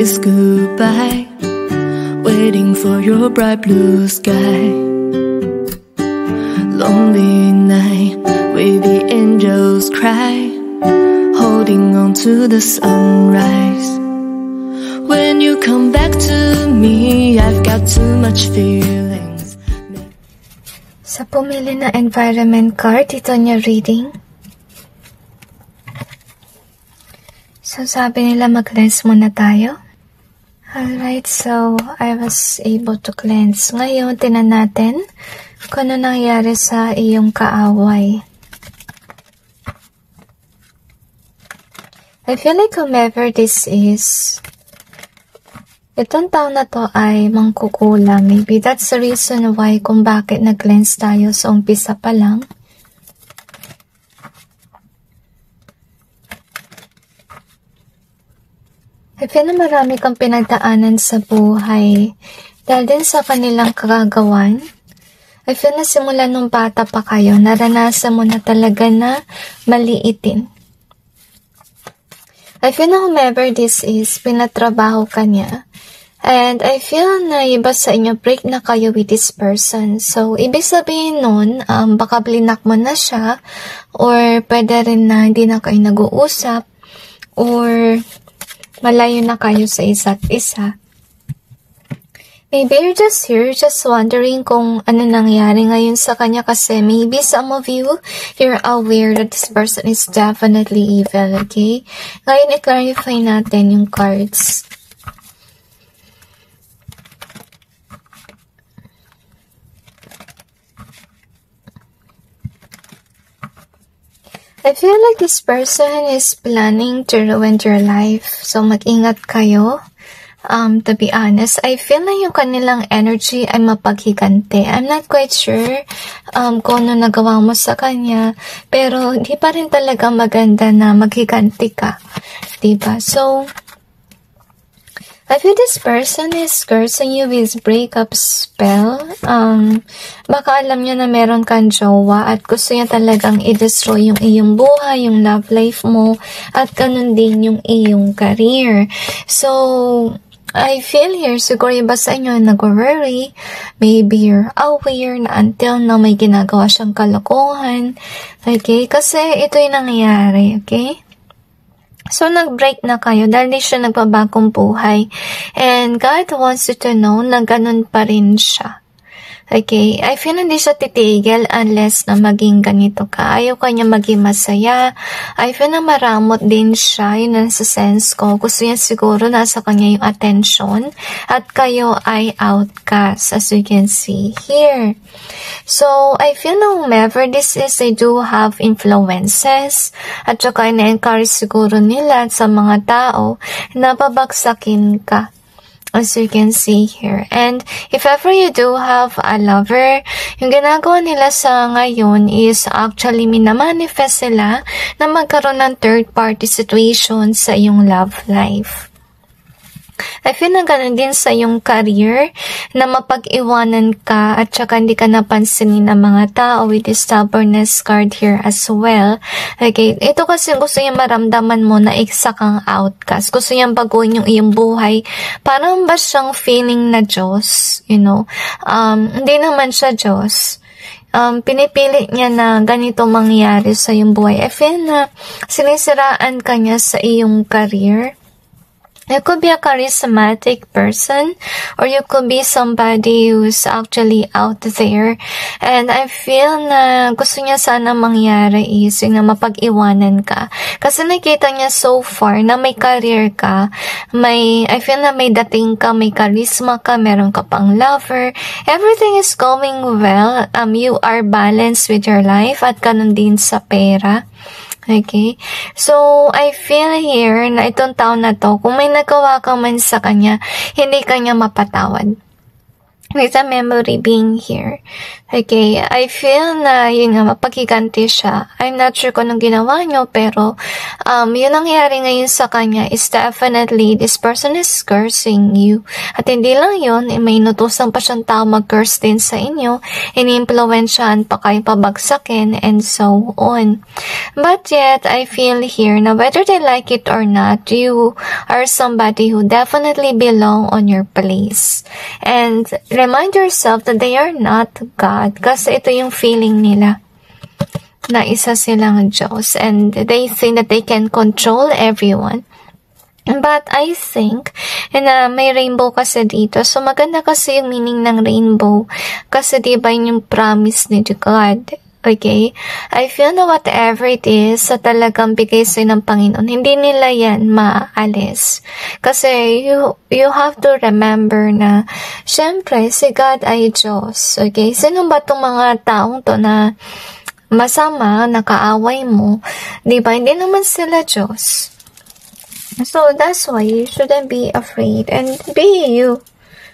is goodbye, waiting for your bright blue sky. Lonely night with the angels cry, holding on to the sunrise. When you come back to me, I've got too much feelings. Sa pumili na environment card, ito niya reading. So, sabi nila mag-cleanse muna tayo. Alright, so I was able to cleanse. Ngayon, tinan natin kung ano nangyari sa iyong kaaway. I feel like whomever this is, itong tao na to ay mangkukulam. Maybe that's the reason why kung bakit nag-cleanse tayo sa umpisa pa lang. I feel na marami kang pinagdaanan sa buhay dahil din sa kanilang kagagawan. I feel na simula nung bata pa kayo, naranasan mo na talaga na maliitin. I feel na whomever this is, pinatrabaho ka niya. And I feel na iba sa inyo, break na kayo with this person. So, ibig sabihin nun, baka blinak mo na siya, or pwede rin na hindi na kayo nag-uusap, or malayo na kayo sa isa't isa. Maybe you're just here, just wondering kung ano nangyari ngayon sa kanya kasi maybe some of you, you're aware that this person is definitely evil, okay? Ngayon, i-clarify natin yung cards. I feel like this person is planning to ruin your life. So, mag-ingat kayo. To be honest, I feel na yung kanilang energy ay mapaghiganti. I'm not quite sure kung ano nagawa mo sa kanya. Pero, di pa rin talaga maganda na maghiganti ka. Diba? So, I feel this person is cursing you with breakup spell. Baka alam niya na meron kang jowa at gusto niya talagang i-destroy yung iyong buhay, yung love life mo, at ganun din yung iyong career. So, I feel here, siguro iba sa inyo nag-worry. Maybe you're aware na until now may ginagawa siyang kalokohan. Okay? Kasi ito yung nangyayari. Okay? So, nag-break na kayo dahil di siya nagbabagong buhay. And God wants you to know na ganun pa rin siya. Okay? I feel hindi siya titigil unless na maging ganito ka. Ayaw ka niya maging masaya. I feel na maramot din siya. Yun ang sa sense ko. Gusto niya siguro nasa kanya yung attention. At kayo ay outcast as you can see here. So, I feel na whomever this is, they do have influences. At saka na-encourage siguro nila sa mga tao na babagsakin ka. As you can see here. And if ever you do have a lover, yung ginagawa nila sa ngayon is actually minamanifest sila na magkaroon ng third party situation sa iyong love life. I feel na ganun din sa iyong career na mapag-iwanan ka at saka hindi ka napansinin ng mga tao with the stubbornness card here as well. Okay, ito kasi gusto niya maramdaman mo na isa kang outcast. Gusto niyang baguhin yung iyong buhay. Parang ba siyang feeling na Diyos, you know? Hindi naman siya Diyos. Pinipilit niya na ganito mangyari sa iyong buhay. I feel na sinisiraan ka niya sa iyong career. You could be a charismatic person, or you could be somebody who's actually out there. And I feel na gusto niya sana mangyari is yung na mapag-iwanan ka. Kasi nakita niya so far na may career ka, I feel na may dating ka, may charisma ka, meron ka pang lover. Everything is going well. You are balanced with your life at ganun din sa pera. Okay? So, I feel here na itong tao na to, kung may nagawa ka man sa kanya, hindi kanya mapatawad. With a memory being here. Okay, I feel na yun nga, mapaghiganti siya. I'm not sure kung anong ginawa nyo, pero yun nangyari ngayon sa kanya is definitely this person is cursing you. At hindi lang yun, may inutusan pa siyang tao mag-curse din sa inyo, ini-impluwensyahan pa kayo pabagsakin, and so on. But yet, I feel here na whether they like it or not, you are somebody who definitely belong on your place. And remind yourself that they are not God. Kasi ito yung feeling nila na isa silang Diyos, and they think that they can control everyone. But I think na may rainbow kasi dito. So maganda kasi yung meaning ng rainbow. Kasi diba yung promise ni God. Okay? I feel na whatever it is, sa talagang bigay sa'yo ng Panginoon, hindi nila yan maalis. Kasi you have to remember na, syempre, si God ay Diyos. Okay? Sino ba itong mga taong to na masama, nakaaway mo? Diba? Hindi naman sila Diyos. So, that's why you shouldn't be afraid and be you.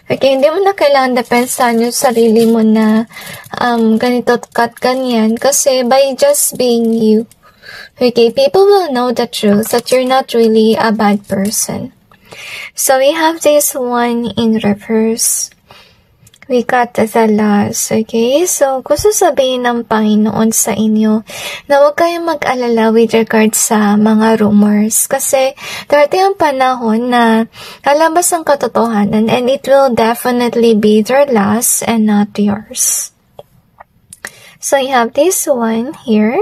Okay, hindi mo na kailangan depensahan yung sarili mo na ganito at ganyan, kasi by just being you, okay, people will know the truth that you're not really a bad person. So we have this one in reverse. We got the last, okay? So, gusto sabihin ng Panginoon sa inyo na huwag kayong mag-alala with regard sa mga rumors. Kasi, darating ang panahon na lalabas ang katotohanan, and it will definitely be their last and not yours. So, you have this one here.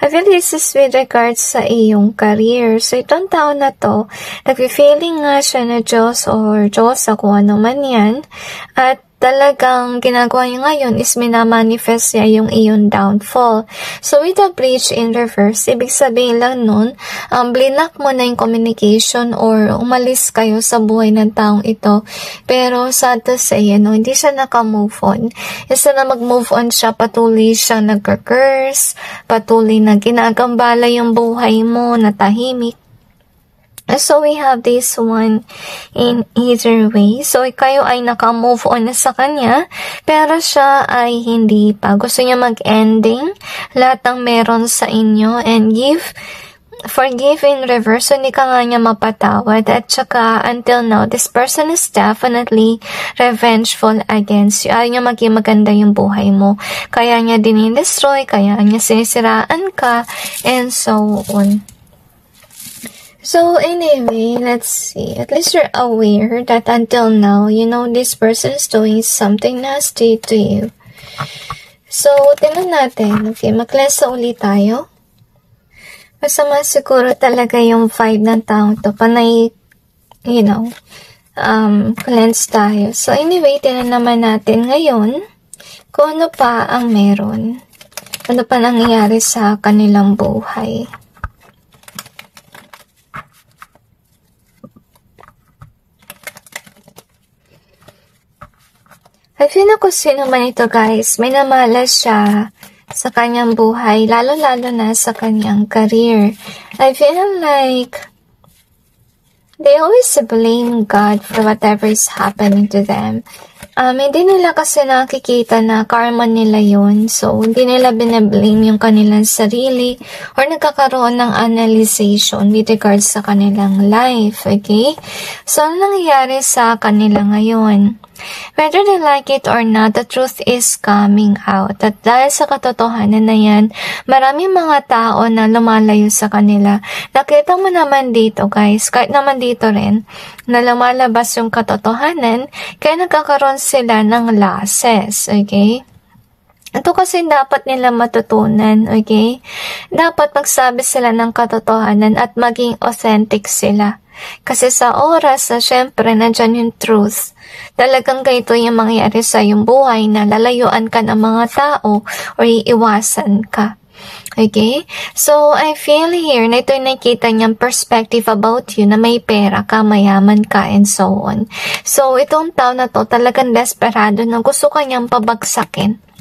I feel this is with regards sa iyong career. So, itong tao na to, nag-feeling nga siya na Diyos or Diyos sa kung ano man yan. At talagang ginagawa niya ngayon is minamanifest niya yung iyong downfall. So, with the breach in reverse, ibig sabihin lang nun, blinak mo na yung communication or umalis kayo sa buhay ng taong ito. Pero, sad to say, hindi siya naka-move on. Isa na mag-move on siya, patuloy siyang nag-curse, patuloy na ginagambala yung buhay mo, natahimik. So, we have this one in either way. So, kayo ay naka-move on na sa kanya, pero siya ay hindi pa. Gusto niya mag-ending lahat ng meron sa inyo and forgive in reverse. So, hindi ka nga niya mapatawad. At saka, until now, this person is definitely revengeful against you. Ayaw niya maging maganda yung buhay mo. Kaya niya din-destroy, kaya niya sinisiraan ka, and so on. So, anyway, let's see. At least you're aware that until now, this person is doing something nasty to you. So, tingnan natin. Okay, mag-cleanse ulit tayo. Masama siguro talaga yung vibe ng taong to. Panay, cleanse tayo. So, anyway, tingnan naman natin ngayon kung ano pa ang meron. Ano pa nangyayari sa kanilang buhay. I feel na kung sino man ito, guys, may namalas siya sa kanyang buhay, lalo-lalo na sa kanyang career. I feel like they always blame God for whatever is happening to them. Hindi nila kasi nakikita na karma nila yun. So, hindi nila binablame yung kanilang sarili or nagkakaroon ng analyzation with regards sa kanilang life, okay? So, ano nangyayari sa kanila ngayon? Whether they like it or not, the truth is coming out. At dahil sa katotohanan na yan, maraming mga tao na lumalayo sa kanila. Nakita mo naman dito, guys, kahit naman dito rin, na lumalabas yung katotohanan, kaya nagkakaroon sila ng losses, okay? Ito kasi dapat nila matutunan, okay? Dapat magsabi sila ng katotohanan at maging authentic sila. Kasi sa oras na syempre nandyan yung truth, talagang ganito yung mangyayari sa iyong buhay na lalayuan ka ng mga tao or iiwasan ka. Okay? So, I feel here na ito yung nakita niyang perspective about you na may pera ka, mayaman ka, and so on. So, itong tao na to talagang desperado na gusto kanyang pabagsakin.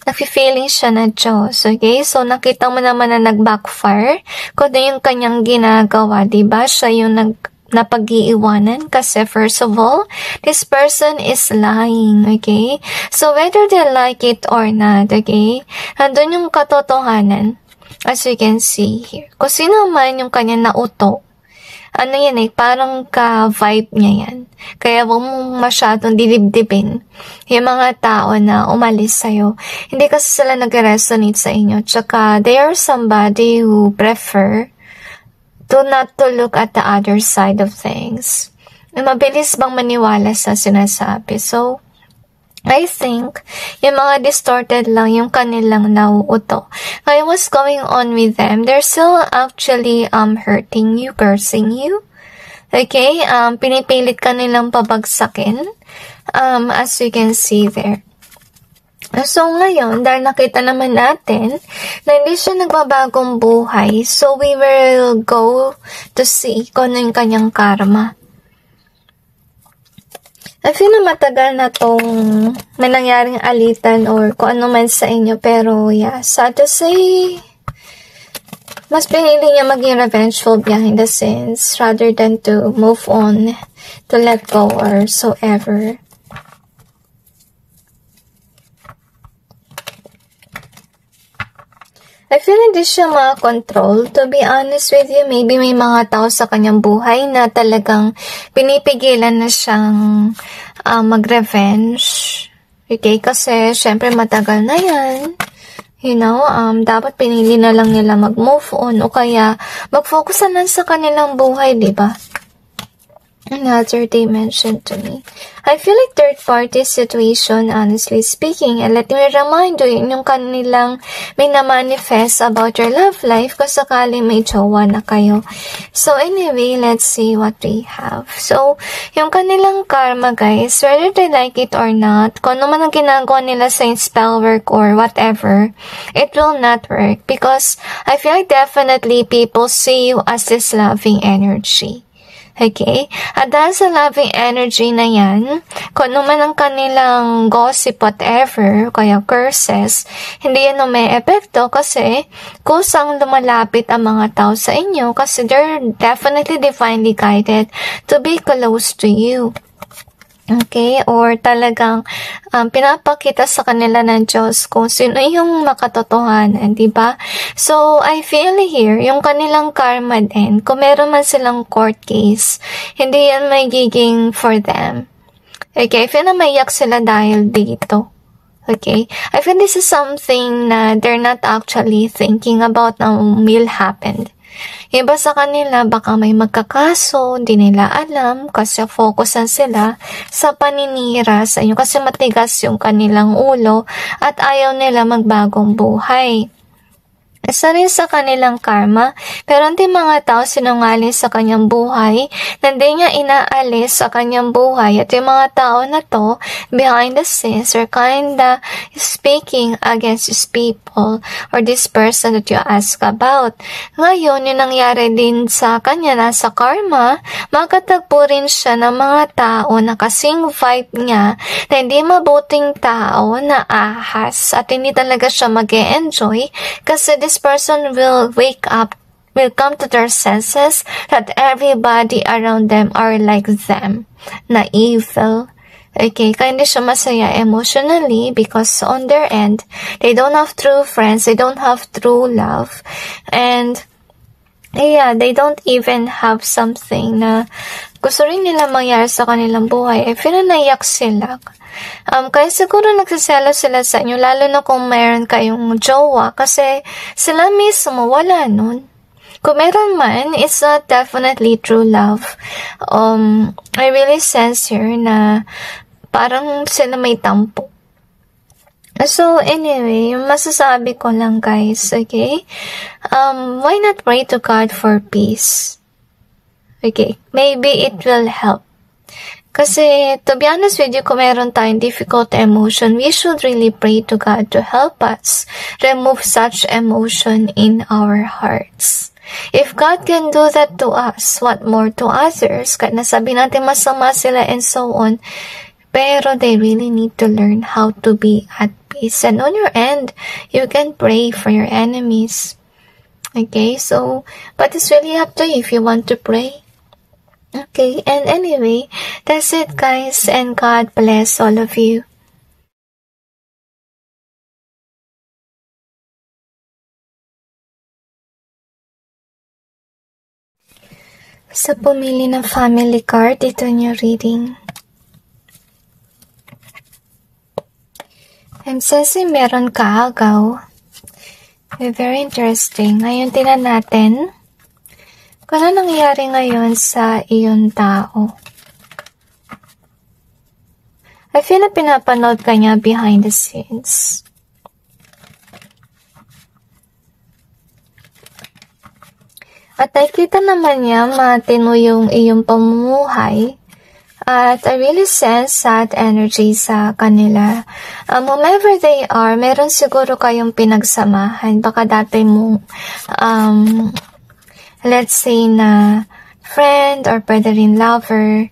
Nafe-feeling siya na Diyos, okay? So, nakita mo naman na nag-backfire kung ano yung kanyang ginagawa, diba? Siya yung napag-iiwanan kasi first of all, this person is lying, okay? So whether they like it or not, okay? Nandun yung katotohanan, as you can see here. Kung sino man yung kanya nauto, ano yan parang ka-vibe niya yan. Kaya huwag mong masyadong dilibdibin yung mga tao na umalis sa'yo. Hindi kasi sila nag-resonate sa inyo. Tsaka, they are somebody who prefer to not to look at the other side of things. Mabilis bang maniwala sa sinasabi? So, I think, yung mga distorted lang yung kanilang nauuto. Kaya what's going on with them? They're still actually hurting you, cursing you. Okay? Pinipilit ka nilang pabagsakin. As you can see there. So ngayon, dahil nakita naman natin na hindi siya nagbabagong buhay, so we will go to see kung ano yung kanyang karma. I feel na matagal na tong may nangyaring alitan or kung ano man sa inyo. Pero yeah, sad to say, mas pinili niya maging revengeful behind the scenes rather than to move on, to let go or so ever. I feel hindi siya makakontrol. To be honest with you, maybe may mga tao sa kanyang buhay na talagang pinipigilan na siyang mag-revenge. Okay, kasi syempre matagal na yan. You know, dapat pinili na lang nila mag-move on o kaya mag-focus na sa kanilang buhay, diba? Another they mentioned to me. I feel like third-party situation, honestly speaking. And let me remind you, yung kanilang may na-manifest about your love life kung sakali may jowa na kayo. So anyway, let's see what we have. So, yung kanilang karma, guys, whether they like it or not, kung ano man ang ginagawa nila sa spell work or whatever, it will not work because I feel like definitely people see you as this loving energy. Okay? At dahil sa loving energy na yan, kung ano man ang kanilang gossip, whatever, kaya curses, hindi yan may epekto kasi kusang lumalapit ang mga tao sa inyo kasi they're definitely divinely guided to be close to you. Okay? Or talagang pinapakita sa kanila ng Diyos kung sino yung makatotohanan, diba? So, I feel here, yung kanilang karma din, kung meron man silang court case, hindi yan magiging for them. Okay? I feel na maiyak sila dahil dito. Okay? I feel this is something na they're not actually thinking about na will happen. Iba sa kanila, baka may magkakaso, hindi nila alam kasi focusan sila sa paninira sa inyo kasi matigas yung kanilang ulo at ayaw nila magbagong buhay. Isa rin sa kanilang karma, pero hindi mga tao sinungaling sa kanyang buhay, na hindi niya inaalis sa kanyang buhay. At yung mga tao na to, behind the scenes, are kinda speaking against these people or this person that you ask about. Ngayon, yung nangyari din sa kanya, nasa karma, magkatagpo rin siya ng mga tao na kasing vibe niya, na hindi mabuting tao na ahas at hindi talaga siya mag-e-enjoy kasi this person will wake up, will come to their senses that everybody around them are like them, na evil. Okay, kaya hindi siya masaya emotionally because on their end, they don't have true friends, they don't have true love, and yeah, they don't even have something na gusto rin nila mangyari sa kanilang buhay. I feel na naiyak sila. Kaya siguro nagsasela sila sa inyo, lalo na kung mayroon kayong jowa, kasi sila mismo wala nun. Kung meron man, it's not definitely true love. I really sense here na parang sila may tampo. So, anyway, yung masasabi ko lang, guys, okay? Why not pray to God for peace? Okay, maybe it will help. Kasi, to be honest with you, kung meron tayong difficult emotion, we should really pray to God to help us remove such emotion in our hearts. If God can do that to us, what more to others? Kahit nasabi natin masama sila and so on, pero they really need to learn how to be at peace. And on your end, you can pray for your enemies. Okay, so, but it's really up to you if you want to pray. Okay, and anyway, that's it guys, and God bless all of you. Sa pumili ng family card, ito yung reading. Says meron ka agaw. Very interesting. Ngayon tingnan natin kung ano nangyayari ngayon sa iyong tao. I feel na pinapanood ka niya behind the scenes. At nakikita naman niya matino yung iyong pamumuhay. At I really sense sad energy sa kanila. Whomever they are, meron siguro kayong pinagsamahan. Baka dati mong, let's say na friend or pwede rin lover.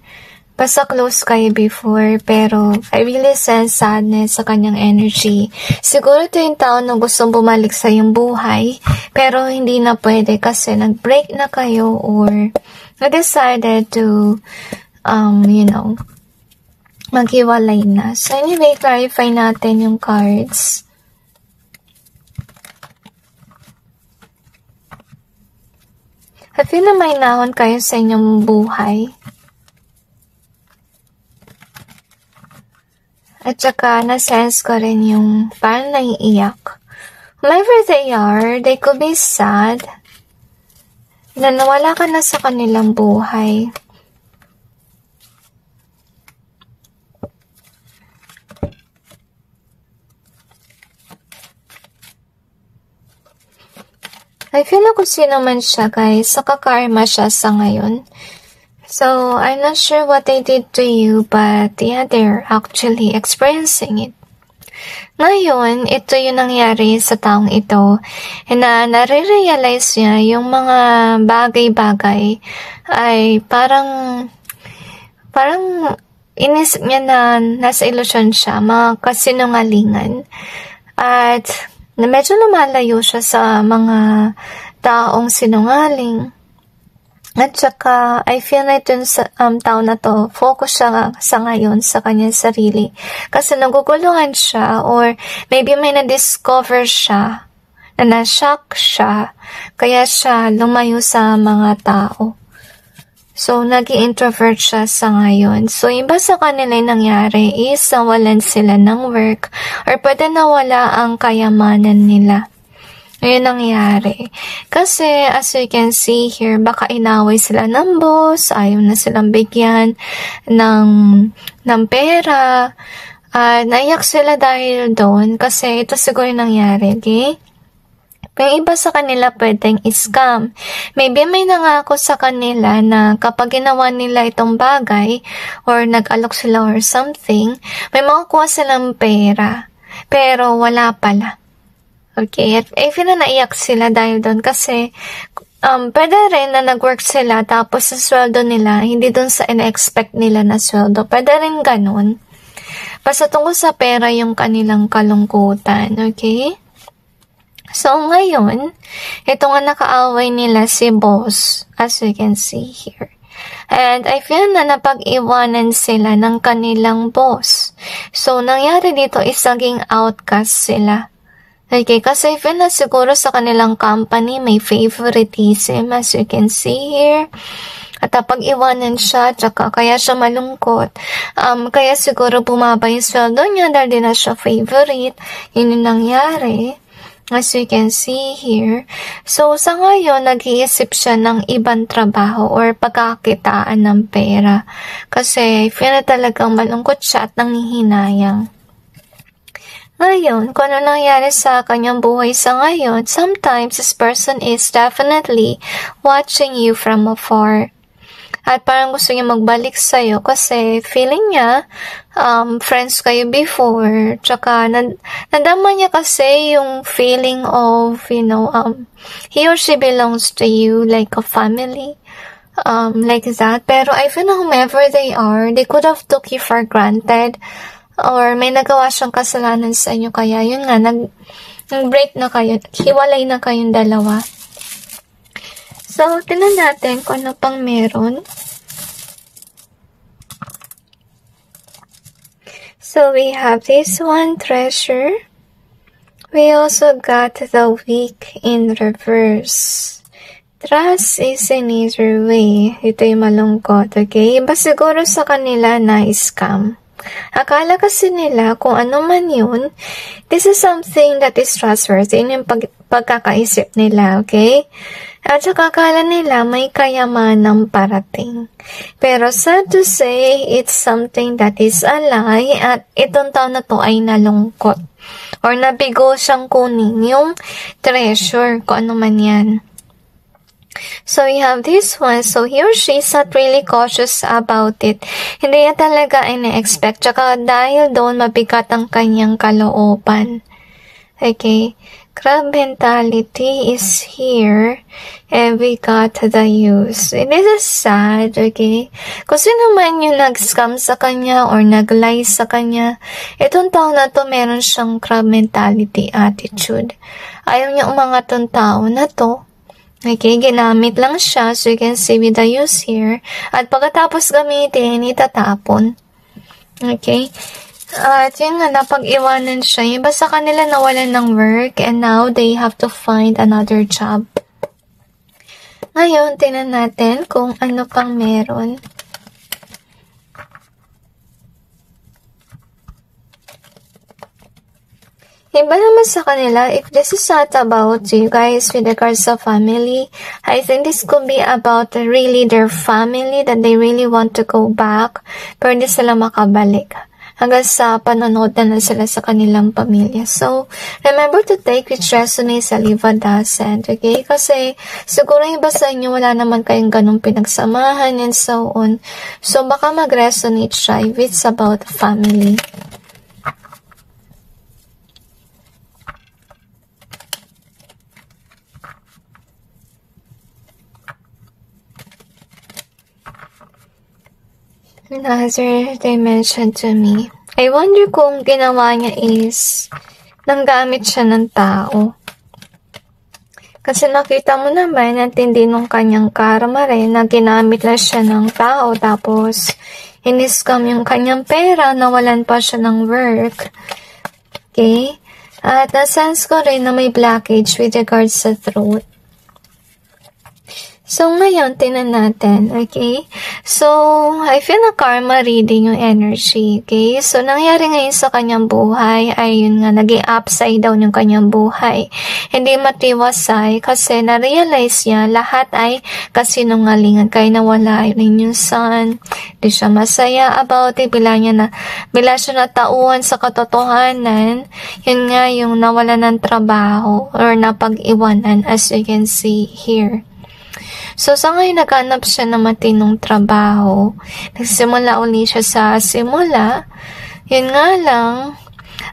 Basta close kayo before, pero I really sense sadness sa kanyang energy. Siguro ito yung tao na gustong bumalik sa iyong buhay, pero hindi na pwede kasi nag-break na kayo or decided to, maghiwalay na. So anyway, clarify natin yung cards. I feel na may nahon kayo sa inyong buhay. At saka, na-sense ko rin yung parang naiiyak. Whoever they are, they could be sad na nawala ka na sa kanilang buhay. I feel na kung sino man siya, guys, saka-karma siya sa ngayon. So, I'm not sure what they did to you, but yeah, they're actually experiencing it. Ngayon, ito yung nangyari sa taong ito, na nare-realize niya yung mga bagay-bagay ay parang inisip niya na nasa ilusyon siya, mga kasinungalingan. At medyo lumalayo siya sa mga taong sinungaling. At saka, I feel na ito sa tao na to, focus siya sa ngayon sa kanyang sarili. Kasi naguguluhan siya or maybe may na-discover siya, na na-shock siya, kaya siya lumayo sa mga tao. So, nag-i-introvert siya sa ngayon. So, iba sa kanila yung nangyari is nawalan sila ng work or pwede nawala ang kayamanan nila. Ngayon nangyari. Kasi, as you can see here, baka inaway sila ng boss, ayaw na silang bigyan ng pera, naiyak sila dahil doon, kasi ito siguro yung nangyari, okay? Pero iba sa kanila pwedeng scam. Maybe may nangako sa kanila na kapag ginawa nila itong bagay, or nag-alok sila or something, may makukuha silang pera, pero wala pala. Okay, at even na naiyak sila dahil doon kasi pwede rin na nag-work sila tapos sa sweldo nila, hindi doon sa ina-expect nila na sweldo. Pwede rin ganun. Basta tungkol sa pera yung kanilang kalungkutan, okay? So, ngayon, ito nga nakaaway nila si boss, as you can see here. And I feel na napag-iwanan sila ng kanilang boss. So, nangyari dito is naging outcast sila. Okay, kasi feel na siguro sa kanilang company may favoritism, as you can see here. At pag-iwanan siya, tsaka kaya siya malungkot. Kaya siguro bumaba yung sweldo niya dahil di na siya favorite. Yun yung nangyari, as you can see here. So, sa ngayon, nag-iisip siya ng ibang trabaho or pagkakitaan ng pera. Kasi feel na talagang malungkot siya at nanghihinayang. Ngayon, kung ano nangyari sa kanyang buhay sa ngayon, sometimes this person is definitely watching you from afar. At parang gusto niya magbalik sa'yo kasi feeling niya, friends kayo before, tsaka nadama niya kasi yung feeling of, he or she belongs to you like a family. Like that. Pero I feel na whomever they are, they could have took you for granted. Or may nagawa siyang kasalanan sa inyo, kaya yun nga, nag-break na kayo, hiwalay na kayong dalawa. So, tingnan natin kung ano pang meron. So we have this one, treasure. We also got the weak in reverse. Trust is an easier way. Ito'y malungkot, okay? Iba siguro sa kanila na scam. Akala kasi nila kung ano man yun, this is something that is trustworthy. Yun yung pagkakaisip nila, okay? At saka akala nila may kayamanang parating. Pero sad to say, it's something that is a lie at itong taon na to ay nalungkot. Or nabigo siyang kunin yung treasure, kung ano man yan. So we have this one. So he or she is not really cautious about it. Hindi niya talaga ina-expect. Tsaka dahil doon mabigat ang kanyang kalooban. Okay. Crab mentality is here. And we got the use. It is sad. Okay. Kung sino man yung nag-scam sa kanya or nag-lie sa kanya, itong tao na to meron siyang crab mentality attitude. Ayaw niya umangat tong tao na to. Okay, ginamit lang siya. So, you can see with the use here. At pagkatapos gamitin, itatapon. Okay. At yun nga, napag-iwanan siya. Iba sa kanila nawalan ng work and now they have to find another job. Ngayon, tingnan natin kung ano pang meron. Iba naman sa kanila, if this is not about you guys with regards to family, I think this could be about really their family, that they really want to go back, pero hindi sila makabalik. Hanggang sa panonood na sila sa kanilang pamilya. So, remember to take which resonates and leave what doesn't, okay? Kasi, siguro iba sa inyo, wala naman kayong ganong pinagsamahan and so on. So, baka mag-resonate siya if it's about family. Another dimension to me. I wonder kung ginawa niya is nanggamit siya ng tao. Kasi nakita mo naman ang tindi nung kanyang karma rin na ginamit lang siya ng tao tapos in-scam yung kanyang pera, nawalan pa siya ng work. Okay? At na-sense ko rin na may blockage with regards sa throat. So, ngayon, tinan natin, okay? So, I feel na karma reading yung energy, okay? So, nangyari ngayon sa kanyang buhay, ay yun nga, naging upside down yung kanyang buhay. Hindi matiwasay kasi na-realize niya lahat ay kasinungalingan. Kaya nawala rin yung son, di siya masaya about it, bila siya natauhan sa katotohanan, yun nga yung nawala ng trabaho or napag-iwanan as you can see here. So, sa ngayon, naghanap siya ng matinong trabaho. Nagsimula uli siya sa simula. Yun nga lang,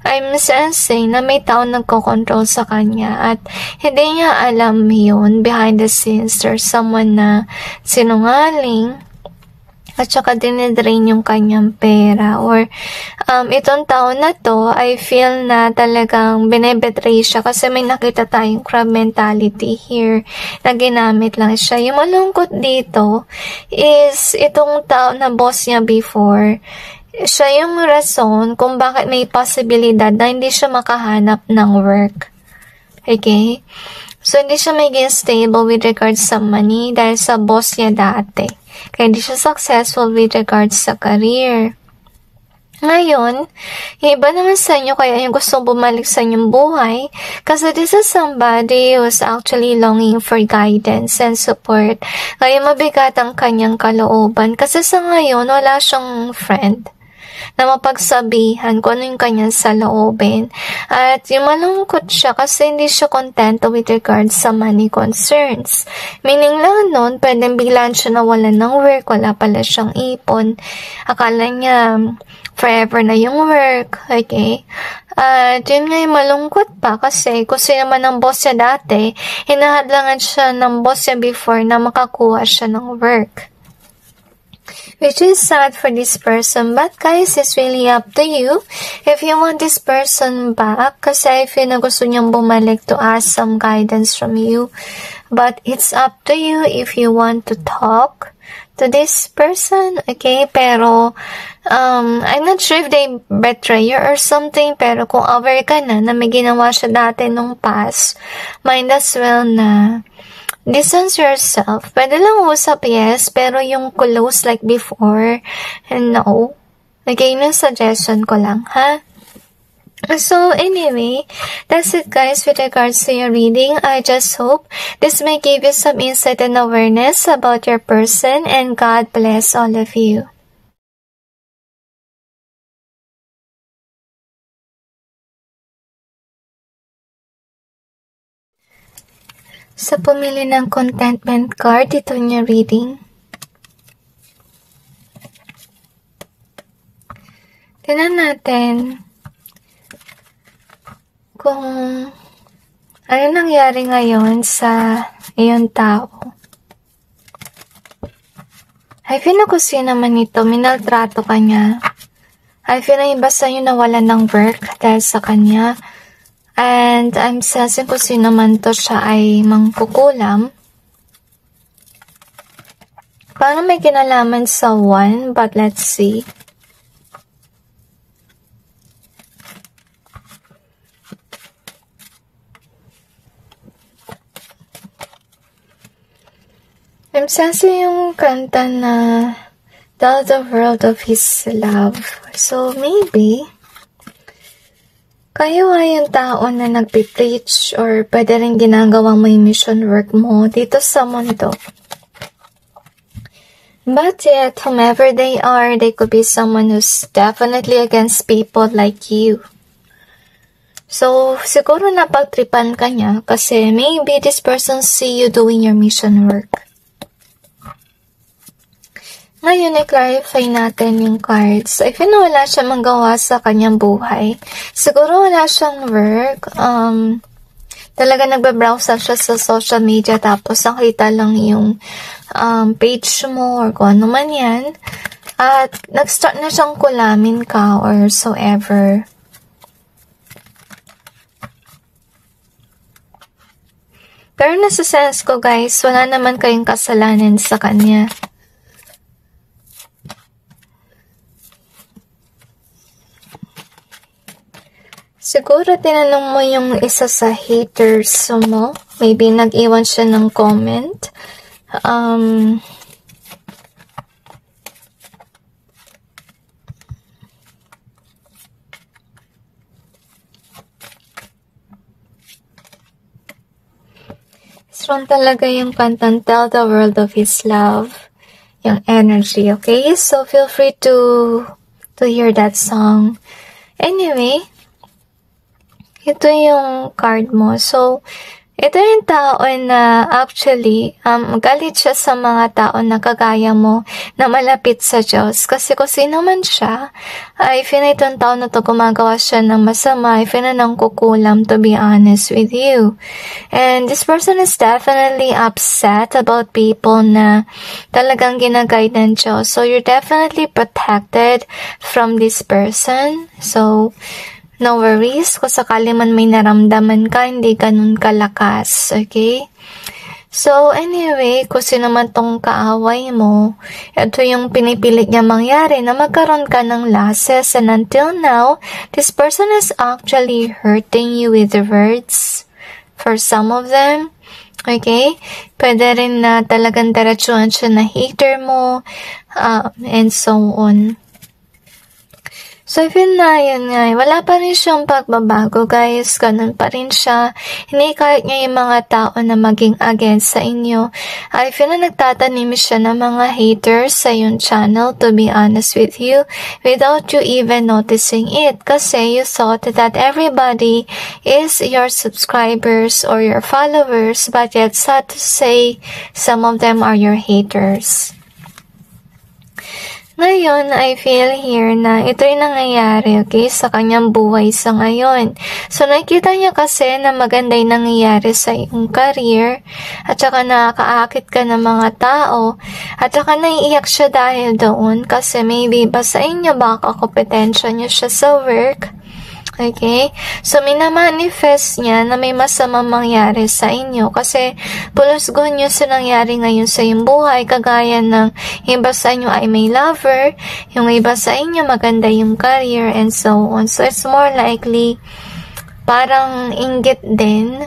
I'm sensing na may tao nagko-control sa kanya at hindi niya alam yun. Behind the scenes, there's someone na sinungaling at saka dinidrain yung kanyang pera. Or, itong taon na to, I feel na talagang binebetray siya kasi may nakita tayong crab mentality here na ginamit lang siya. Yung malungkot dito is itong tao na boss niya before, siya yung rason kung bakit may posibilidad na hindi siya makahanap ng work. Okay? So, hindi siya maging stable with regards sa money dahil sa boss niya dati. Kaya hindi siya successful with regards sa career. Ngayon, yung iba naman sa inyo kaya yung gustong bumalik sa inyong buhay kasi this is somebody who's actually longing for guidance and support. Ngayon, mabigat ang kanyang kalooban kasi sa ngayon, wala siyang friend na mapagsabihan kung ano yung kanyang saloobin. At yung malungkot siya kasi hindi siya content with regards sa money concerns. Meaning lang nun, pwedeng biglaan siya nawalan ng work, wala pala siyang ipon. Akala niya forever na yung work, okay? At yun nga yung malungkot pa kasi kung sino man ang boss niya dati, hinahadlangan siya ng boss niya before na makakuha siya ng work. Which is sad for this person, but guys, it's really up to you if you want this person back, kasi I feel na gusto niyang bumalik to ask some guidance from you. But it's up to you if you want to talk to this person, okay? Pero, I'm not sure if they betray you or something, pero kung aware ka na may ginawa siya dati nung past, might as well na distance yourself. Pwede lang usap, yes, pero yung close like before, and no. Okay, yung suggestion ko lang, ha? So, anyway, that's it guys with regards to your reading. I just hope this may give you some insight and awareness about your person, and God bless all of you. Sa pumili ng contentment card, ito niya reading. Tingnan natin kung ano nangyari ngayon sa iyong tao. I feel na kung sino naman ito, minaltrato ka niya. I feel na iba sa'yo nawalan ng work dahil sa kanya. And I'm sensing kung sino man to siya ay mangkukulam. Parang may kinalaman sa one, but let's see. I'm sensing yung kanta na Tell the World of His Love. So maybe kayo ay yung tao na nagpipreach or pwede rin ginagawa mo yung mission work mo dito sa mundo. But yet, whomever they are, they could be someone who's definitely against people like you. So, siguro napagtripan ka niya kasi maybe this person see you doing your mission work. Ngayon, i-clarify natin yung cards. I feel na wala siya magawa sa kanyang buhay. Siguro wala siyang work. Talaga nagbabrowse siya sa social media tapos nakita lang yung page mo or kung ano man yan. At nag-start na siyang kulamin ka or so ever. Pero nasa sense ko guys, wala naman kayong kasalanan sa kanya. Siguro tinanong mo yung isa sa haters mo. Maybe nag-iwan siya ng comment. Strong talaga yung kantang Tell the World of His Love. Yung energy, okay? So feel free to hear that song. Anyway, ito yung card mo. So, ito yung tao na actually, galit siya sa mga tao na kagaya mo na malapit sa Diyos. Kasi kung sino man siya, I feel na itong tao na to gumagawa siya ng masama. I feel na nang kukulam, to be honest with you. And this person is definitely upset about people na talagang ginaguide ng Diyos. So, you're definitely protected from this person. So, no worries, kung sakali man may naramdaman ka, hindi ganun kalakas, okay? So, anyway, kung sino man tong kaaway mo, ito yung pinipilit niya mangyari na magkaroon ka ng losses, and until now, this person is actually hurting you with the words. For some of them, okay? Pwede rin na talagang diretsuhan siya na hater mo, and so on. So, I feel na yun nga, wala pa rin siyang pagbabago, guys. Ganun pa rin siya. Hindi kahit niya yung mga tao na maging against sa inyo. I feel na nagtatanim siya ng mga haters sa yung channel, to be honest with you, without you even noticing it. Kasi you thought that everybody is your subscribers or your followers, but yet sad to say, some of them are your haters. Ngayon, I feel here na ito yung nangyayari, okay, sa kanyang buhay sa ngayon. So, nakikita niya kasi na maganda yung nangyayari sa iyong career, at saka nakakaakit ka ng mga tao, at saka naiiyak siya dahil doon kasi maybe basta inyo baka kompetensya niya siya sa work. Okay? So, minamanifest niya na may masamang mangyari sa inyo kasi pulos good news na nangyari ngayon sa iyong buhay, kagaya ng iba sa inyo ay may lover, yung iba sa inyo maganda yung career, and so on. So, it's more likely parang inggit din.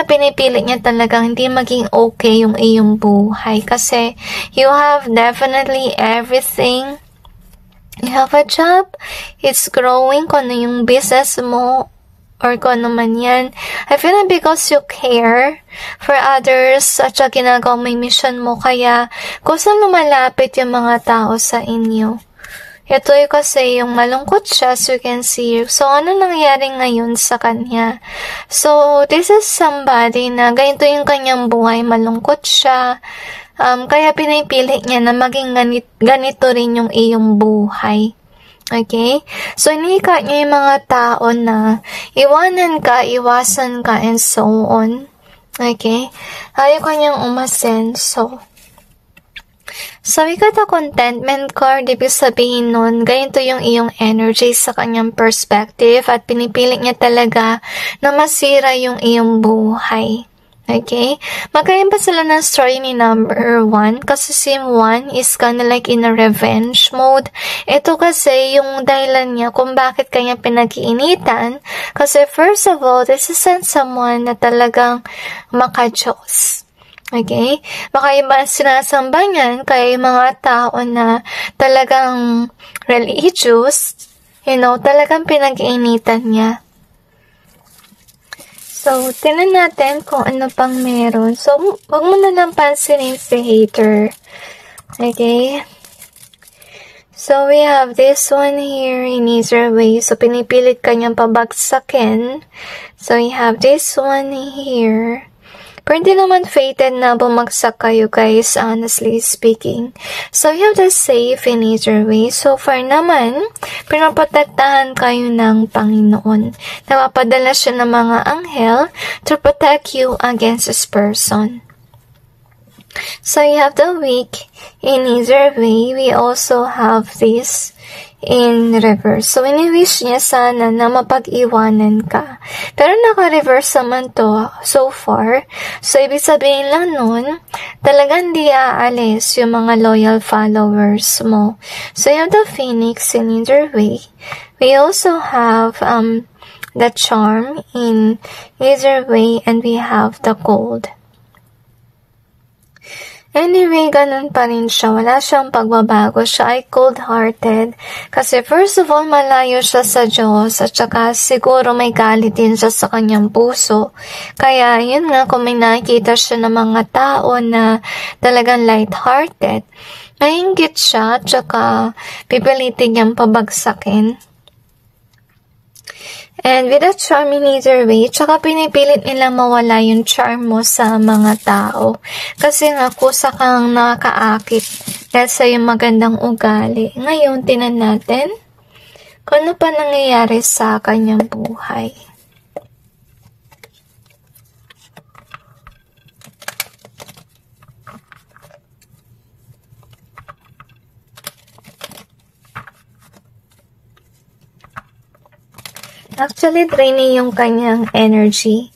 Pinipilit niya talagang hindi maging okay yung iyong buhay kasi you have definitely everything. You have a job, it's growing, kung ano yung business mo, or kung ano man yan. I feel like because you care for others, at saka ginagawa may mission mo, kaya kung saan lumalapit yung mga tao sa inyo. Ito yung kasi yung malungkot siya, so you can see. So, ano nangyari ngayon sa kanya? So, this is somebody na ganito yung kanyang buhay, malungkot siya. Kaya pinipilit niya na maging ganito rin yung iyong buhay. Okay? So, inika niya yung mga tao na iwanan ka, iwasan ka, and so on. Okay? Ayaw kanyang umasenso. So, we got a contentment card. Ibig sabihin nun, ganito yung iyong energy sa kanyang perspective at pinipilit niya talaga na masira yung iyong buhay. Okay? Magkaiba sila ng story ni number 1 kasi si 1 is kinda like in a revenge mode. Ito kasi yung dahilan niya kung bakit kanya pinag-iinitan kasi first of all, this isn't someone na talagang maka-Diyos. Okay? Baka iba sinasamba niyan kaya yung mga tao na talagang religious, talagang pinag-iinitan niya. So, tingnan natin kung ano pang meron. So, wag mo na lang pansinin si hater. Okay? So, we have this one here in either way. So, pinipilit kanyang pabagsakin. So, we have this one here. Pero hindi naman fated na bumagsak kayo, guys, honestly speaking. So, you have to save in either way. So far naman, pinaprotektahan kayo ng Panginoon. Napapadala siya ng mga anghel to protect you against this person. So, you have the weak in either way. We also have this in reverse. So, ini-wish niya sana na mapag-iwanan ka. Pero naka-reverse naman to so far. So, ibig sabihin lang nun, talagang di aalis yung mga loyal followers mo. So, you have the Phoenix in either way. We also have the Charm in either way, and we have the Gold. Anyway, ganun pa rin siya. Wala siyang pagbabago. Siya ay cold-hearted. Kasi first of all, malayo siya sa Diyos. At saka siguro may galit din siya sa kanyang puso. Kaya yun nga, kung may nakikita siya ng mga tao na talagang light-hearted, mahinggit siya. At saka pipilitin niyang pabagsakin. And with a charm in either way, tsaka pinipilit nilang mawala yung charm mo sa mga tao. Kasi nga, kusa kang nakakaakit dahil sa yung magandang ugali. Ngayon, tinan natin kung ano pa nangyayari sa kanyang buhay. Actually, draining yung kanyang energy.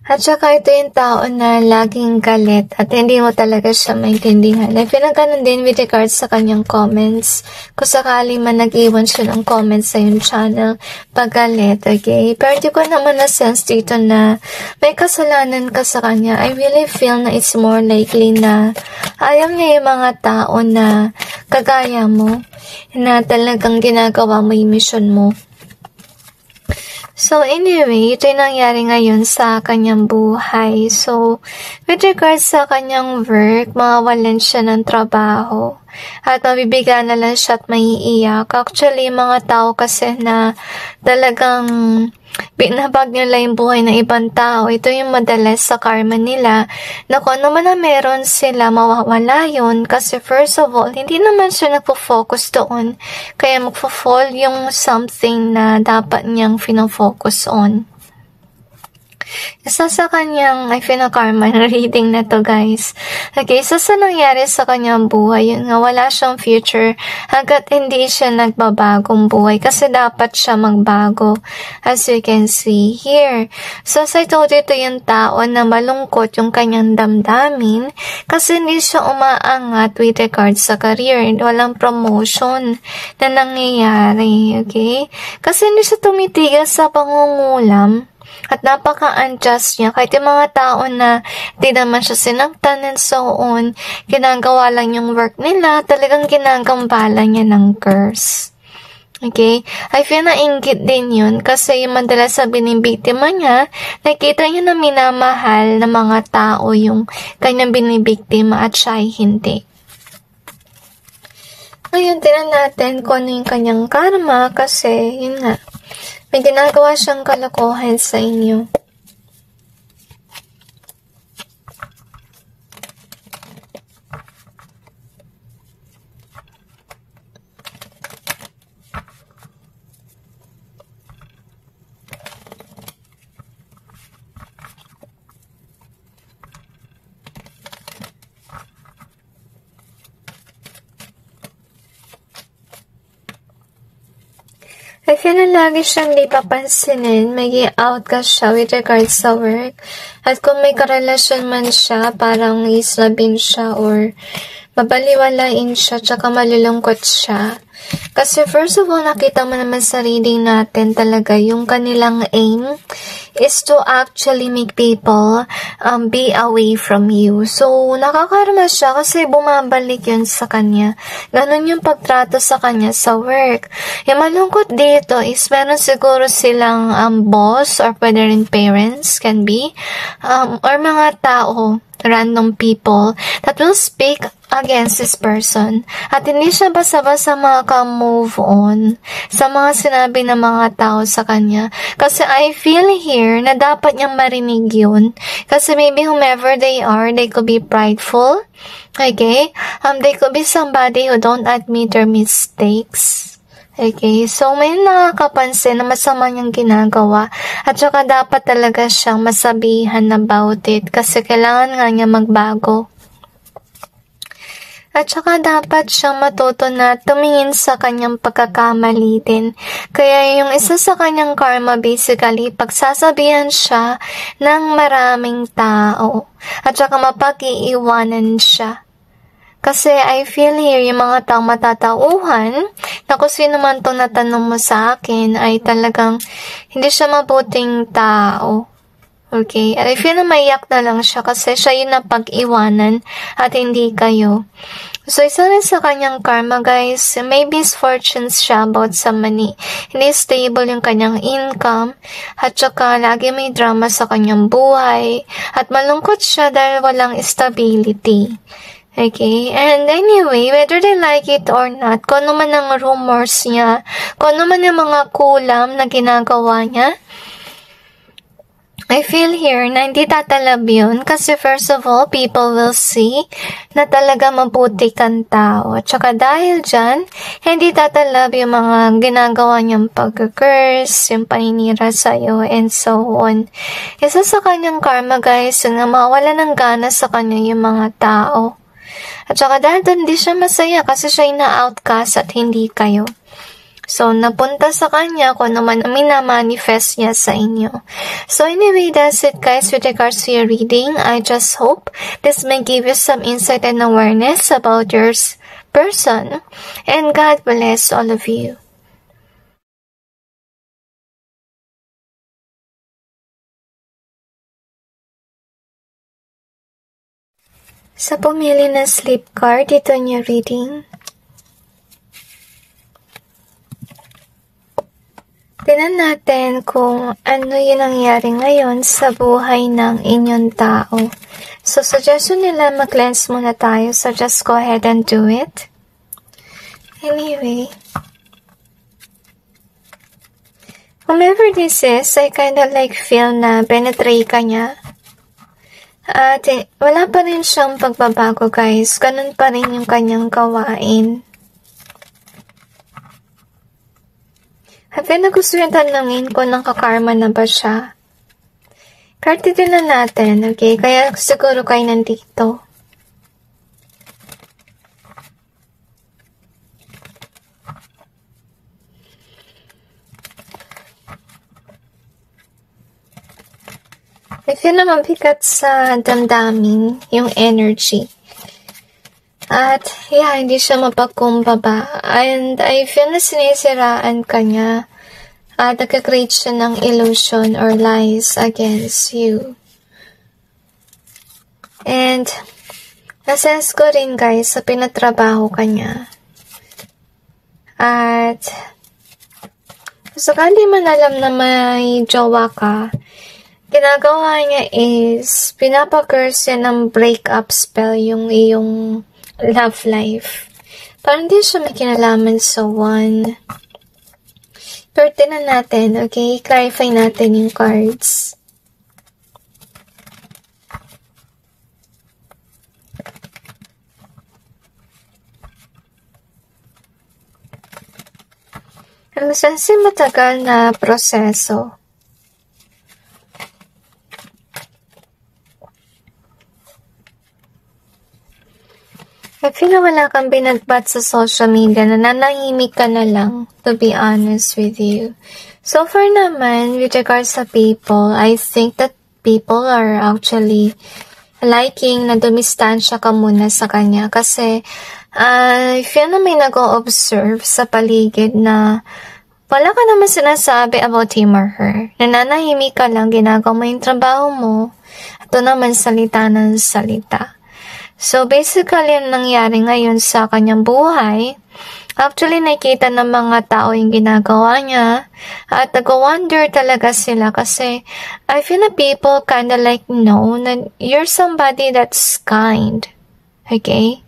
At saka ito yung tao na laging galit at hindi mo talaga siya maintindihan. At pinagganon din with regards sa kanyang comments. Kung sakali man nag-iwan siya ng comments sa yung channel, pag-galit, okay? Pero di ko naman na-sense dito na may kasalanan ka sa kanya. I really feel na it's more likely na ayaw niya yung mga tao na kagaya mo, na talagang ginagawa mo yung mission mo. So, anyway, ito yung nangyari ngayon sa kanyang buhay. So, with regards sa kanyang work, mawawalan siya ng trabaho. At mabibigyan na lang siya at maiiyak. Actually, mga tao kasi na talagang binabag nila yung buhay ng ibang tao. Ito yung madalas sa karma nila, na kung ano man na meron sila, mawawala yun. Kasi first of all, hindi naman siya nagpo-focus doon. Kaya magpo-fall yung something na dapat niyang fino-focus on. Isa sa kanyang, I feel na karma reading na to, guys. Okay, isa sa nangyari sa kanyang buhay, yun nga, wala siyang future hanggat hindi siya nagbabagong buhay kasi dapat siya magbago, as you can see here. So, as I told you, ito yung tao na malungkot yung kanyang damdamin kasi hindi siya umaangat with regards sa career. Walang promotion na nangyayari, okay? Kasi hindi siya tumitigas sa pangungulam. At napaka-unjust niya. Kahit yung mga tao na di naman siya sinaktan and so on, ginagawa lang yung work nila, talagang ginagambala niya ng curse. Okay? I feel na inggit din yun kasi yung madalas sa binibiktima niya, nakita niya na minamahal ng mga tao yung kanyang binibiktima at siya ay hindi. Ngayon, tinan natin kung ano yung kanyang karma kasi, yun nga, may ginagawa siyang kalokohan sa inyo. I feel na lagi siyang di papansinin, mag-i-outcast siya with regards sa work. At kung may karelasyon man siya, parang islabin siya or mabaliwalain siya, tsaka malulungkot siya. Kasi first of all, nakita mo naman sa reading natin talaga yung kanilang aim is to actually make people be away from you. So, nakakarma siya kasi bumabalik yun sa kanya. Ganon yung pagtrato sa kanya sa work. Yung malungkot dito is meron siguro silang boss or pwede rin parents, can be, or mga tao, random people that will speak against this person. At hindi siya basta-basta maka-move on sa mga sinabi ng mga tao sa kanya. Kasi I feel here na dapat niyang marinig yun. Kasi maybe whomever they are, they could be prideful. Okay? They could be somebody who don't admit their mistakes. Okay, so may nakakapansin na masama niyang ginagawa at saka dapat talaga siyang masabihan about it kasi kailangan nga niya magbago. At saka dapat siyang matuto na tumingin sa kanyang pagkakamali din. Kaya yung isa sa kanyang karma basically, pagsasabihan siya ng maraming tao at saka mapag-iiwanan siya. Kasi I feel here, yung mga taong matatauhan, na kung sino man itong natanong mo sa akin, ay talagang hindi siya mabuting tao. Okay? At I feel na maiyak na lang siya kasi siya yung napag-iwanan at hindi kayo. So, isa rin sa kanyang karma, guys, may misfortunes siya about sa money. Hindi stable yung kanyang income, at saka lagi may drama sa kanyang buhay, at malungkot siya dahil walang stability. Okay, and anyway, whether they like it or not, kung ano man ang rumors niya, kung ano man yung mga kulam na ginagawa niya, I feel here na hindi tatalab yun kasi first of all, people will see na talaga mabuti kang tao. At saka dahil dyan, hindi tatalab yung mga ginagawa niyang pag-curse, yung paninira sa'yo, and so on. Isa sa kanyang karma, guys, na mawala ng gana sa kanya yung mga tao. At saka dahil doon, hindi siya masaya kasi siya na-outcast at hindi kayo. So, napunta sa kanya kung naman minamanifest niya sa inyo. So, anyway, that's it, guys, with regards to your reading. I just hope this may give you some insight and awareness about your person. And God bless all of you. Sa pumili ng sleep card, ito yung reading. Tingnan natin kung ano yung nangyari ngayon sa buhay ng inyong tao. So, suggestion nila mag-cleanse muna tayo. So, just go ahead and do it. Anyway. Whomever this is, I kinda like feel na betray ka niya. At wala pa rin siyang pagbabago, guys. Ganun pa rin yung kanyang gawain. At na gusto yung tanungin kung nakakarma na ba siya. Karte din na natin, okay? Kaya siguro kayo nandito. I feel na mabigat sa damdamin yung energy. At yeah, hindi siya mapagkumbaba. And I feel na sinisiraan ka niya. At nagkakreate siya ng illusion or lies against you. And nasense ko rin, guys, sa pinatrabaho ka niya. At sakali man alam na may jowa ka, ginagawa niya is, pinapag-curse niya ng breakup spell yung iyong love life. Parang di siya may kinalaman sa one. Pero tinan natin, okay? Clarify natin yung cards. Ang sensi matagal na proseso. I feel na wala kang binagbat sa social media, na nanahimik ka na lang, to be honest with you. So far naman, with regards sa people, I think that people are actually liking na dumistansya ka muna sa kanya. Kasi, I feel na may nag-o-observe sa paligid na wala ka naman sinasabi about him or her. Nananahimik ka lang, ginagawa mo yung trabaho mo. Ito naman salita ng salita. So, basically, yung nangyari ngayon sa kanyang buhay, actually, nakikita ng mga tao yung ginagawa niya, at nag-wonder talaga sila kasi I feel na people kinda like know na you're somebody that's kind. Okay?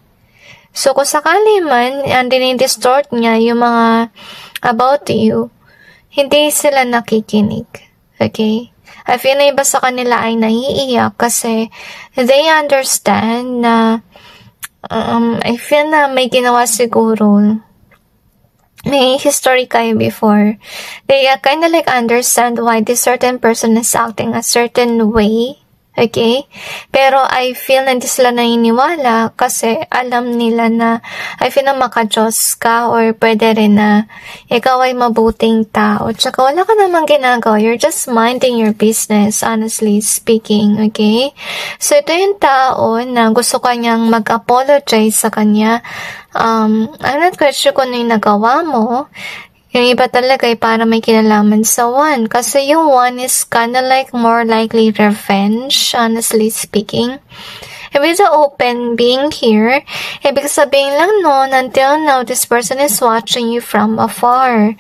So, kung sakali man, dinidistort niya yung mga about you, hindi sila nakikinig. Okay? I feel na iba sa kanila ay naiiyak kasi they understand na I feel na may ginawa siguro. May history kayo before. They kind of like understand why this certain person is acting a certain way. Okay? Pero I feel na hindi sila naniniwala kasi alam nila na I feel na maka-Diyos ka or pwede rin na ikaw ay mabuting tao. Tsaka wala ka namang ginagawa. You're just minding your business, honestly speaking. Okay? So ito yung tao na gusto kanyang mag-apologize sa kanya. I'm not quite sure kung ano yung nagawa mo. Yung iba talaga ay para may kinalaman sa one. Kasi yung one is kinda like more likely revenge, honestly speaking. And with the open being here, ibig sabihin lang noon, until now, this person is watching you from afar.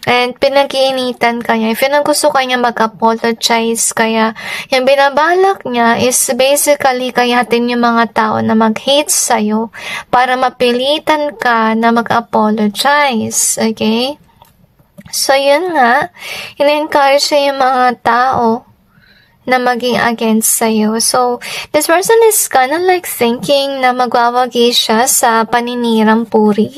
And pinag-iinitan ka niya. If yun ang gusto ka niya mag-apologize, kaya yung binabalak niya is basically kayatin yung mga tao na mag-hate sa'yo para mapilitan ka na mag-apologize. Okay? So, yun nga, in-encourage siya yung mga tao na maging against sa'yo. So, this person is kinda like thinking na magwawagi siya sa paninirang puri,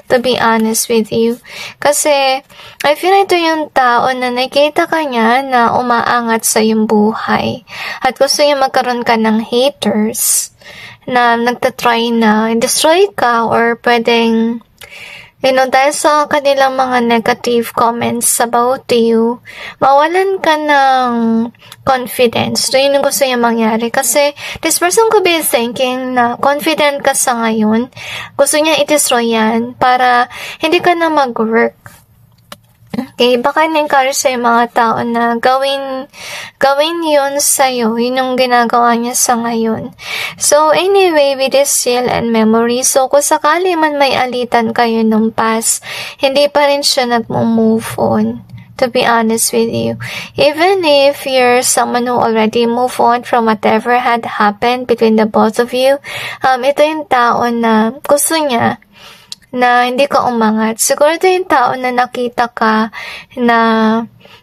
to be honest with you. Kasi, I feel ito yung tao na nakita ka niya na umaangat sa iyong buhay. At gusto niya magkaroon ka ng haters na nagtatry na destroy ka or pwedeng dahil sa kanilang mga negative comments about you, mawalan ka ng confidence. So, yun yung gusto niya mangyari. Kasi, this person could be thinking na confident ka sa ngayon. Gusto niya i-destroy yan para hindi ka na mag-work. Okay, baka na-encourage sa mga tao na gawin yun sa'yo. Yun yung ginagawa niya sa ngayon. So, anyway, with this seal and memory, so kung sakali man may alitan kayo nung past, hindi pa rin siya nag-move on. To be honest with you. Even if you're someone who already moved on from whatever had happened between the both of you, ito yung tao na gusto niya na hindi ka umangat. Siguro ito yung tao na nakita ka na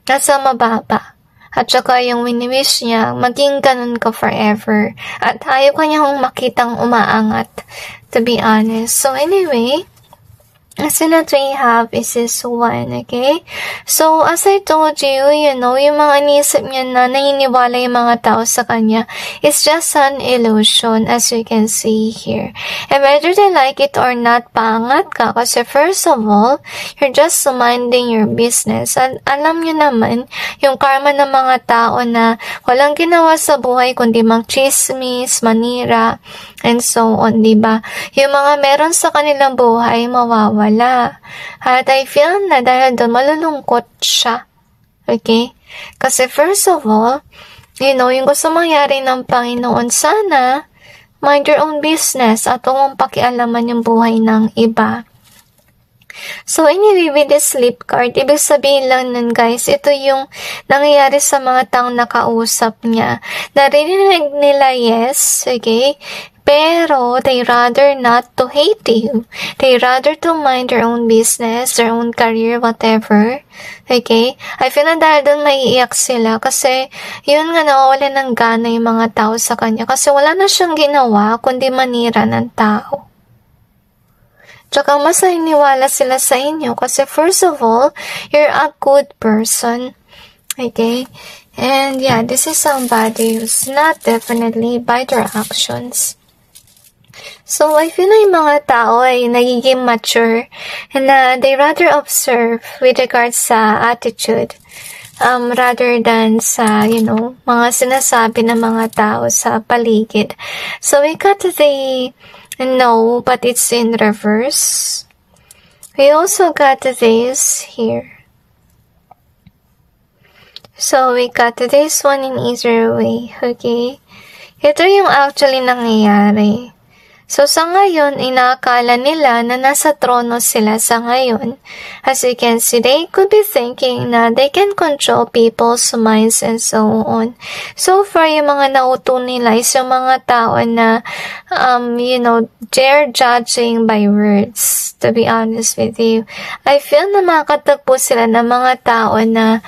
nasa mababa. At saka yung wini-wish niya, maging ganun ka forever. At ayaw ka niyang makitang umaangat, to be honest. So anyway, as in what we have is this one, okay? So, as I told you, yung mga inisip niya na naniniwala yung mga tao sa kanya is just an illusion, as you can see here. And whether they like it or not, paangat ka. Kasi first of all, you're just minding your business. At alam niyo naman, yung karma ng mga tao na walang ginawa sa buhay kundi mag-chismis, manira, and so on, diba? Yung mga meron sa kanilang buhay, mawawala. At I feel na dahil doon malulungkot siya. Okay? Kasi first of all, yung gusto mangyari ng Panginoon, sana mind your own business at huwag mong pakialaman yung buhay ng iba. So anyway, with this sleep card, ibig sabihin lang nun guys, ito yung nangyayari sa mga taong nakausap niya. Narinig nila yes, okay? Pero they rather not to hate you. They rather to mind their own business, their own career, whatever. Okay? I feel na dahil doon maiiyak sila kasi yun nga nawawala ng gana yung mga tao sa kanya kasi wala na siyang ginawa kundi manira ng tao. Tsaka mas naniniwala sila sa inyo kasi first of all, you're a good person. Okay? And yeah, this is somebody who's not definitely by their actions. So, I feel na yung mga tao ay nagiging mature na they rather observe with regards sa attitude rather than sa, mga sinasabi ng mga tao sa paligid. So, we got the no, but it's in reverse. We also got this here. So, we got this one in either way, okay? Ito yung actually nangyayari. So, sa ngayon, inaakala nila na nasa trono sila sa ngayon. As you can see, they could be thinking na they can control people's minds and so on. So far, yung mga nauto nila is yung mga tao na, they're judging by words, to be honest with you. I feel na makatagpo sila ng mga tao na,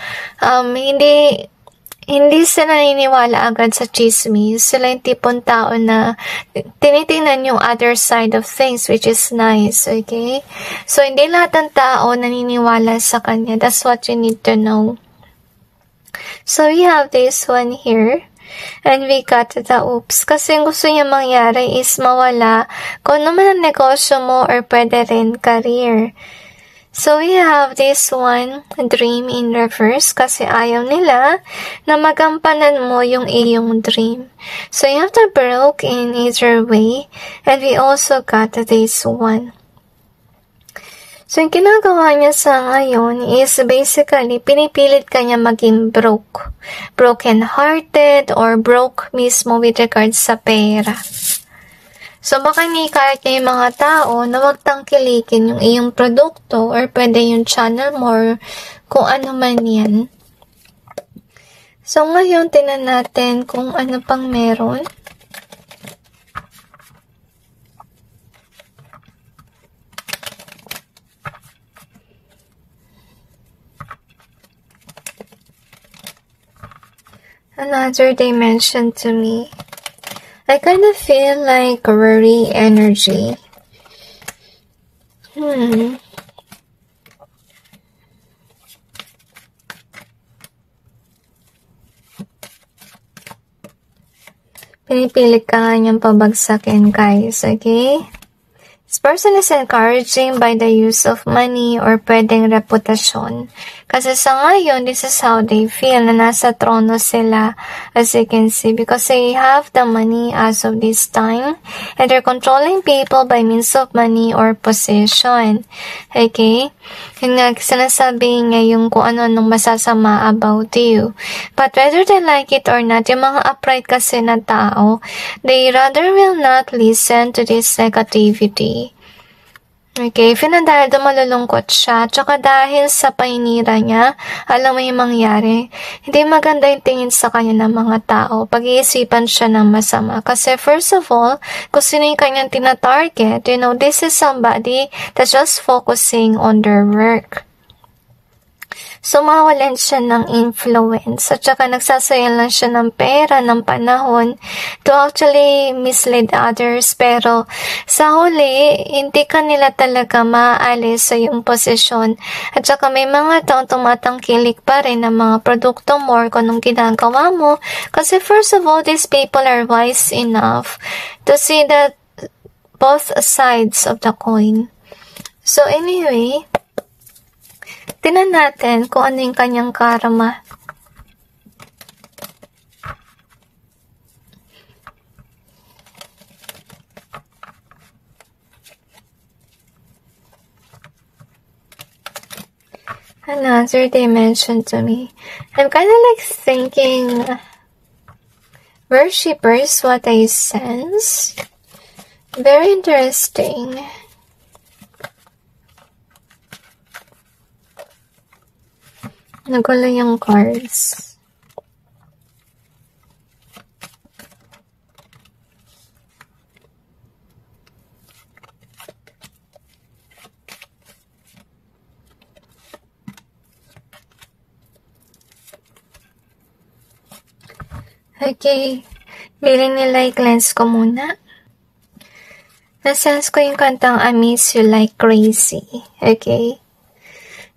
hindi sila naniniwala agad sa chismis. Sila yung tipong tao na tinitingnan yung other side of things, which is nice, okay? So, hindi lahat ng tao naniniwala sa kanya. That's what you need to know. So, we have this one here. And we got the oops. Kasi yung gusto niya mangyari is mawala kung ano man ang negosyo mo or pwede rin career. So, we have this one, dream in reverse, kasi ayaw nila na magampanan mo yung iyong dream. So, you have to broke in either way, and we also got this one. So, yung ginagawa niya sa ngayon is basically, pinipilit ka niya maging broke. Broken-hearted or broke mismo with regards sa pera. So, baka ni-kahit niya yung mga tao na wag tangkilikin yung iyong produkto or pwede yung channel mo or kung ano man yan. So, ngayon, tinan natin kung ano pang meron. Another dimension to me. I kind of feel like worry energy. Pinipilit ka nga niyang pabagsakin, guys, okay? This person is encouraging by the use of money or pwedeng reputasyon. Kasi sa ngayon, this is how they feel na nasa trono sila, as you can see, because they have the money as of this time and they're controlling people by means of money or position. Okay? Yung nga, sinasabi niya yung kung ano-anong masasama about you. But whether they like it or not, yung mga upright kasi na tao, they rather will not listen to this negativity. Okay, dahil doon malulungkot siya, tsaka dahil sa paninira niya, alam mo yung mangyari, hindi maganda yung tingin sa kanya ng mga tao, pag-iisipan siya ng masama. Kasi first of all, kung sino yung kanyang tina-target, this is somebody that's just focusing on their work. So, mawalan siya ng influence at saka nagsasayang lang siya ng pera, ng panahon to actually mislead others. Pero sa huli, hindi ka nila talaga maaalis sa iyong posisyon. At saka may mga taong tumatangkilik pa rin ng mga produkto mo or kung anong ginagawa mo. Kasi first of all, these people are wise enough to see that both sides of the coin. So anyway, tingnan natin kung ano yung kanyang karma. Another dimension to me. I'm kind of like thinking worshippers, what I sense. Very interesting. Nagulo yung cards. Okay. Biling nila i-cleanse ko muna. Nasense ko yung kantang I Miss You Like Crazy. Okay.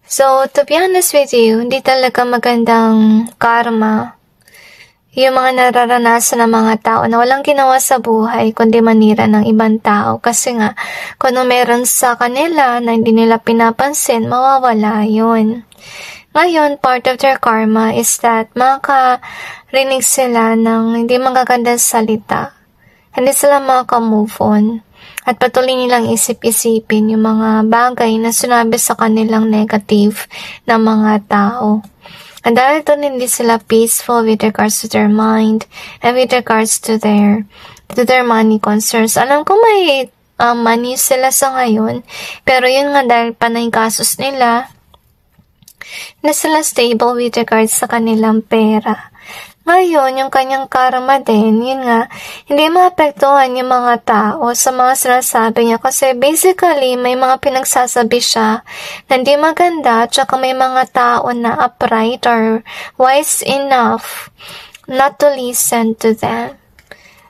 So, to be honest with you, hindi talaga magandang karma yung mga nararanasan ng mga tao na walang ginawa sa buhay kundi manira ng ibang tao. Kasi nga, kung ano meron sa kanila na hindi nila pinapansin, mawawala yun. Ngayon, part of their karma is that makarinig sila ng hindi magagandang salita. Hindi sila maka-move on. At patuloy nilang isip-isipin yung mga bagay na sinabi sa kanilang negative na mga tao. And dahil doon hindi sila peaceful with regards to their mind and with regards to their money concerns. Alam ko may money sila sa ngayon, pero yun nga dahil panay kasos nila, na sila stable with regards sa kanilang pera. Ngayon, yung kanyang karma din, yun nga, hindi maapektuhan yung mga tao sa mga sinasabi niya kasi basically may mga pinagsasabi siya na hindi maganda tsaka may mga tao na upright or wise enough not to listen to them.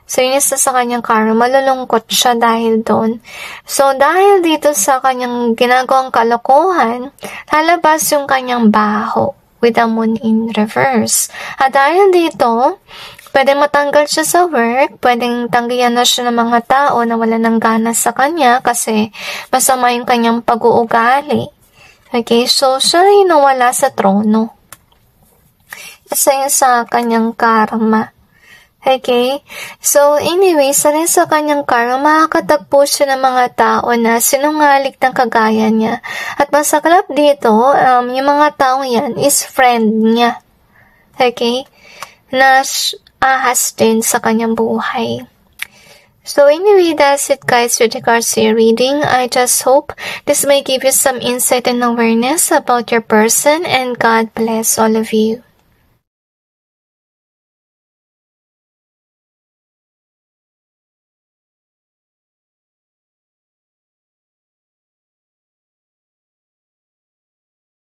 So, yun isa sa kanyang karma, malulungkot siya dahil doon. So, dahil dito sa kanyang ginagawang kalokohan, lalabas yung kanyang baho with the moon in reverse. At dahil dito, pwede matanggal siya sa work, pwedeng tanggihan na siya ng mga tao na wala ng gana sa kanya kasi masama yung kanyang pag-uugali. Okay, so siya ay nawala sa trono. Isa yun sa kanyang karma. Okay? So, anyway, sa rin sa kanyang karma, makakatagpo siya ng mga tao na sinungaling ng kagaya niya. At masaklap dito, yung mga taong yan is friend niya. Okay? Na ahas din sa kanyang buhay. So, anyway, that's it guys with regards to your reading. I just hope this may give you some insight and awareness about your person, and God bless all of you.